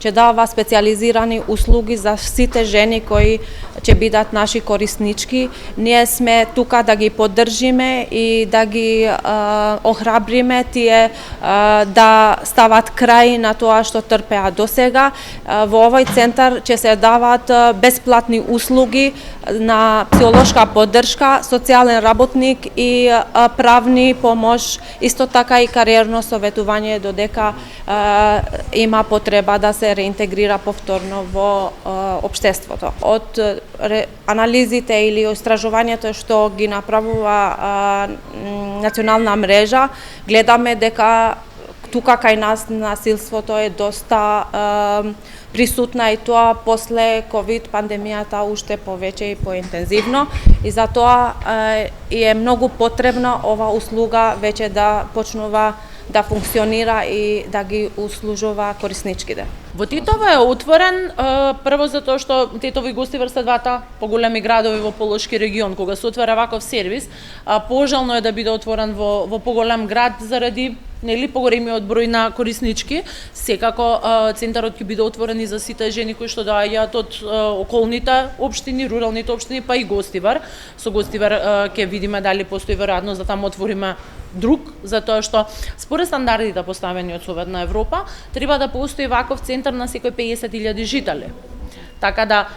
ќе дава специализирани услуги за сите жени кои ќе бидат наши кориснички. Ние сме тука да ги поддржиме и да ги охрабриме тие да стават крај на тоа што трпеа досега. Во овој центар ќе се дават бесплатни услуги на психолошка поддршка, социјален работник и правни помош, исто така и кариерно советување додека има потреба да се реинтегрира повторно во општеството. Од анализите или истражувањето што ги направува национална мрежа, гледаме дека тука кај нас насилството е доста присутна и тоа после ковид пандемијата уште повеќе и поинтензивно и затоа е многу потребна ова услуга веќе да почнува да функционира и да ги услужува корисничките. Во Титово е отворен прво затоа што Титово и Гостивар се двата поголеми градови во Полошки регион. Кога се отвара ваков сервис, пожелно е да биде отворен во поголем град заради поголемиот број на кориснички. Секако центарот ќе биде отворен и за сите жени кои што доаѓаат од околните општини, руралните општини, па и Гостивар. Со Гостивар ќе видиме дали постои веројатност да таму отвориме друг, затоа што според стандардите поставени од Советна Европа, треба да постои ваков центар на секој 50.000 жители. Така да,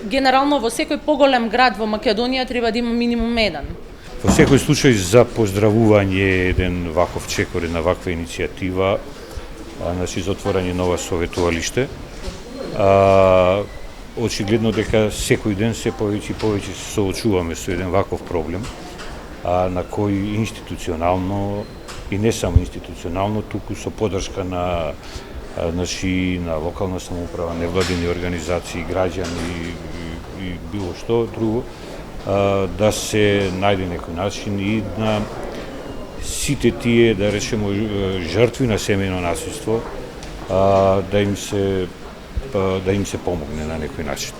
генерално во секој поголем град во Македонија треба да има минимум еден. Во секој случај за поздравување еден ваков чекор, една ваква иницијатива, значи за отворање нова советувалиште. Очигледно дека секој ден се повеќе и повеќе се соочуваме со еден ваков проблем, на кој институционално и не само институционално, туку со поддршка на локална самоуправа, невладини организации, граѓани и било што друго, да се најде некој начин и на сите тие, да речеме, жртви на семејно насилство, да им се помогне на некој начин.